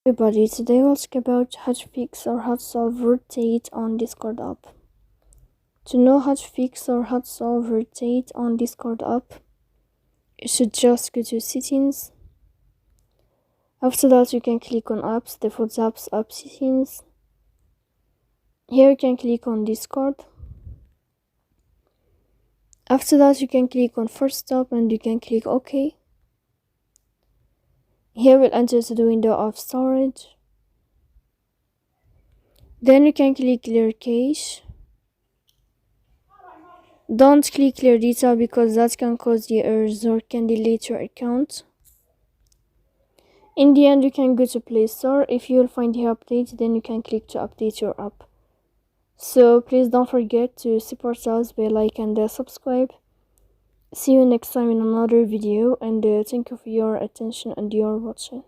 Everybody, today we'll talk about how to fix or how to solve rotate on Discord app. To know how to fix or how to solve rotate on Discord app, you should just go to settings. After that, you can click on apps, default apps, app settings. Here you can click on Discord. After that, you can click on force stop and you can click OK. Here we'll enter to the window of storage. Then you can click clear cache. Don't click clear data because that can cause the errors or can delete your account. In the end, you can go to Play Store. If you'll find the update, then you can click to update your app. So please don't forget to support us by like and subscribe. See you next time in another video, and thank you for your attention and your watching.